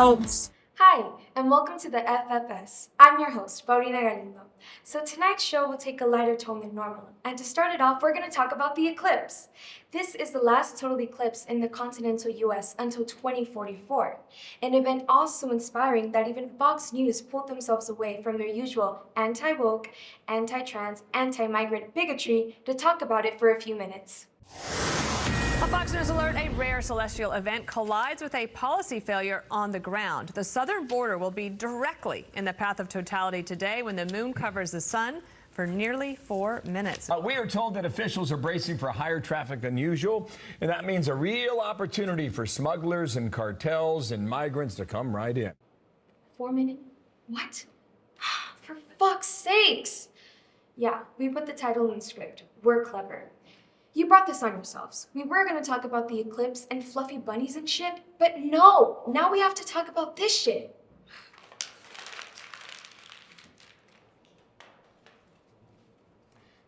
Notes. Hi, and welcome to the FFS. I'm your host, Paulina Discusses. So tonight's show will take a lighter tone than normal, and to start it off, we're going to talk about the eclipse. This is the last total eclipse in the continental US until 2044, an event also inspiring that even Fox News pulled themselves away from their usual anti-woke, anti-trans, anti-migrant bigotry to talk about it for a few minutes. A Fox News alert, a rare celestial event collides with a policy failure on the ground. The southern border will be directly in the path of totality today when the moon covers the sun for nearly 4 minutes. We are told that officials are bracing for higher traffic than usual, and that means a real opportunity for smugglers and cartels and migrants to come right in. 4 minutes? What? For fuck's sakes! Yeah, we put the title in the script. We're clever. You brought this on yourselves. We were going to talk about the eclipse and fluffy bunnies and shit, but no! Now we have to talk about this shit.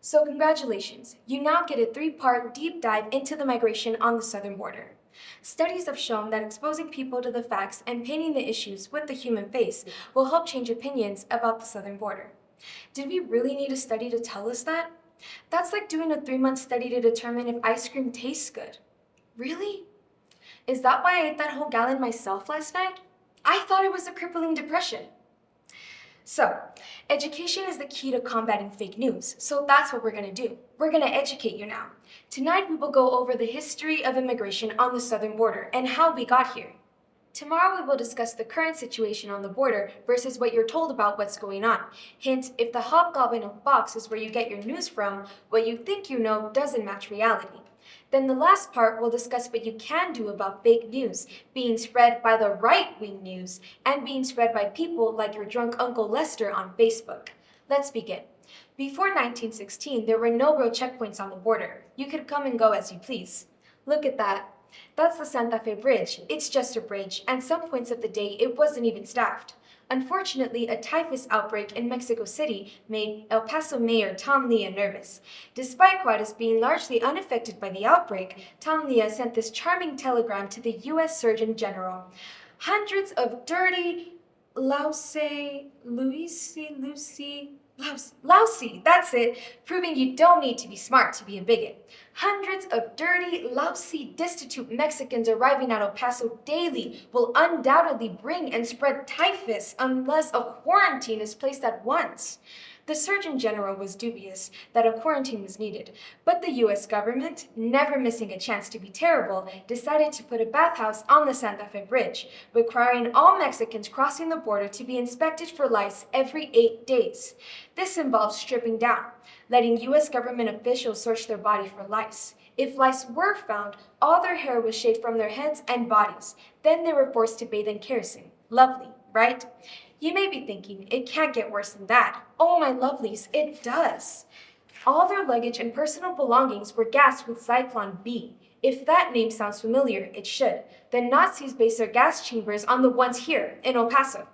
So congratulations, you now get a 3-part deep dive into the migration on the southern border. Studies have shown that exposing people to the facts and painting the issues with the human face will help change opinions about the southern border. Did we really need a study to tell us that? That's like doing a 3-month study to determine if ice cream tastes good. Really? Is that why I ate that whole gallon myself last night? I thought it was a crippling depression. So, education is the key to combating fake news, so that's what we're going to do. We're going to educate you now. Tonight we will go over the history of immigration on the southern border and how we got here. Tomorrow we will discuss the current situation on the border versus what you're told about what's going on. Hint, if the hobgoblin of Fox is where you get your news from, what you think you know doesn't match reality. Then the last part will discuss what you can do about fake news being spread by the right-wing news and being spread by people like your drunk Uncle Lester on Facebook. Let's begin. Before 1916, there were no real checkpoints on the border. You could come and go as you please. Look at that. That's the Santa Fe Bridge. It's just a bridge, and some points of the day it wasn't even staffed. Unfortunately, a typhus outbreak in Mexico City made El Paso Mayor Tom Lea nervous. Despite Juarez being largely unaffected by the outbreak, Tom Lea sent this charming telegram to the U.S. Surgeon General. Hundreds of dirty, lousy, that's it, proving you don't need to be smart to be a bigot. Hundreds of dirty, lousy, destitute Mexicans arriving at El Paso daily will undoubtedly bring and spread typhus unless a quarantine is placed at once. The Surgeon General was dubious that a quarantine was needed, but the U.S. government, never missing a chance to be terrible, decided to put a bathhouse on the Santa Fe Bridge, requiring all Mexicans crossing the border to be inspected for lice every 8 days. This involves stripping down, letting U.S. government officials search their body for lice. If lice were found, all their hair was shaved from their heads and bodies. Then they were forced to bathe in kerosene. Lovely, right? You may be thinking, it can't get worse than that. Oh, my lovelies, it does. All their luggage and personal belongings were gassed with Zyklon B. If that name sounds familiar, it should. The Nazis based their gas chambers on the ones here in El Paso.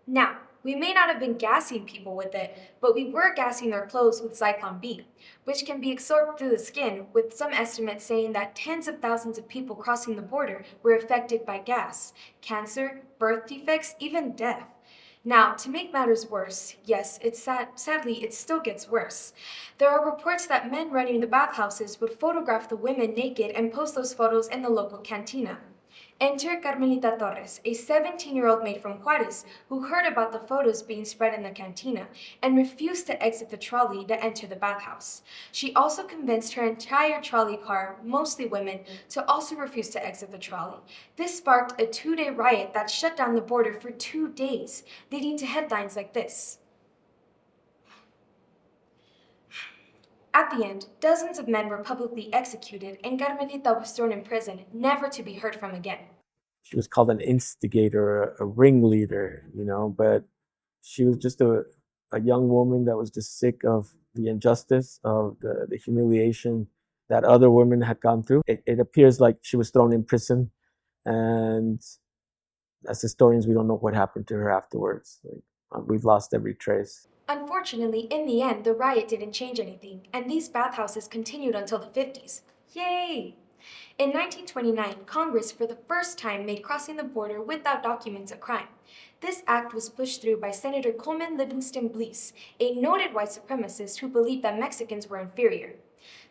Now, we may not have been gassing people with it, but we were gassing their clothes with Zyklon B, which can be absorbed through the skin, with some estimates saying that tens of thousands of people crossing the border were affected by gas, cancer, birth defects, even death. Now, to make matters worse, yes, it's sadly, it still gets worse. There are reports that men running the bathhouses would photograph the women naked and post those photos in the local cantina. Enter Carmelita Torres, a 17-year-old maid from Juarez who heard about the photos being spread in the cantina and refused to exit the trolley to enter the bathhouse. She also convinced her entire trolley car, mostly women, to also refuse to exit the trolley. This sparked a 2-day riot that shut down the border for 2 days, leading to headlines like this. At the end, dozens of men were publicly executed, and Carmelita was thrown in prison, never to be heard from again. She was called an instigator, a ringleader, but she was just a young woman that was just sick of the injustice, of the humiliation that other women had gone through. It appears like she was thrown in prison, and as historians, we don't know what happened to her afterwards. We've lost every trace. Unfortunately, in the end, the riot didn't change anything, and these bathhouses continued until the 50s. Yay! In 1929, Congress for the first time made crossing the border without documents a crime. This act was pushed through by Senator Coleman Livingston Bliss, a noted white supremacist who believed that Mexicans were inferior.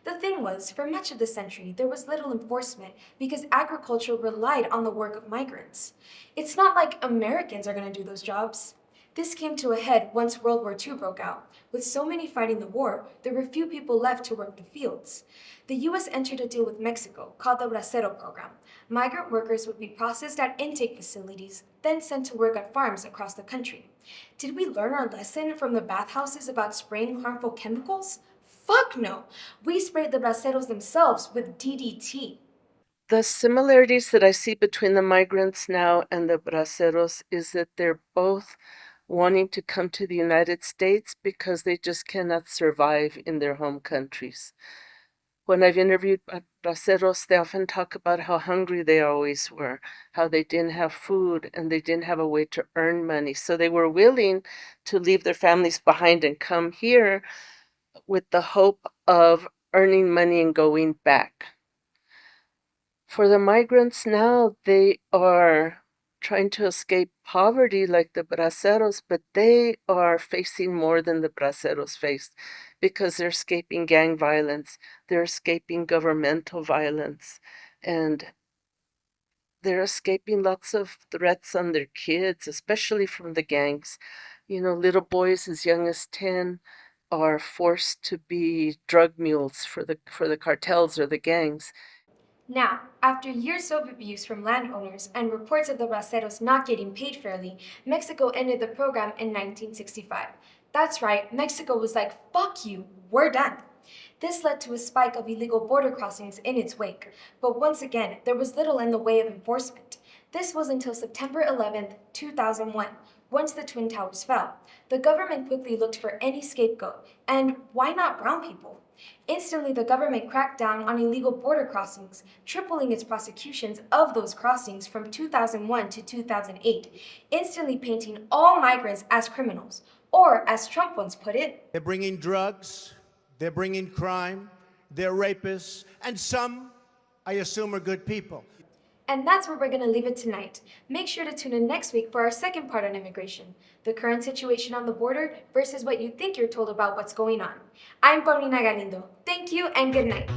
The thing was, for much of the century, there was little enforcement because agriculture relied on the work of migrants. It's not like Americans are going to do those jobs. This came to a head once World War II broke out. With so many fighting the war, there were few people left to work the fields. The U.S. entered a deal with Mexico called the Bracero Program. Migrant workers would be processed at intake facilities, then sent to work at farms across the country. Did we learn our lesson from the bathhouses about spraying harmful chemicals? Fuck no! We sprayed the braceros themselves with DDT. The similarities that I see between the migrants now and the braceros is that they're both wanting to come to the United States because they just cannot survive in their home countries. When I've interviewed braceros, they often talk about how hungry they always were, how they didn't have food and they didn't have a way to earn money. So they were willing to leave their families behind and come here with the hope of earning money and going back. For the migrants now, they are trying to escape poverty like the braceros, but they are facing more than the braceros faced because they're escaping gang violence, they're escaping governmental violence, and they're escaping lots of threats on their kids, especially from the gangs. You know, little boys as young as 10 are forced to be drug mules for the cartels or the gangs. Now, after years of abuse from landowners and reports of the braceros not getting paid fairly, Mexico ended the program in 1965. That's right, Mexico was like, fuck you, we're done. This led to a spike of illegal border crossings in its wake, but once again, there was little in the way of enforcement. This was until September 11, 2001, once the Twin Towers fell. The government quickly looked for any scapegoat, and why not brown people? Instantly, the government cracked down on illegal border crossings, tripling its prosecutions of those crossings from 2001 to 2008, instantly painting all migrants as criminals, or as Trump once put it, they're bringing drugs, they're bringing crime, they're rapists, and some, I assume, are good people. And that's where we're going to leave it tonight. Make sure to tune in next week for our second part on immigration, the current situation on the border versus what you think you're told about what's going on. I'm Paulina Galindo. Thank you and good night.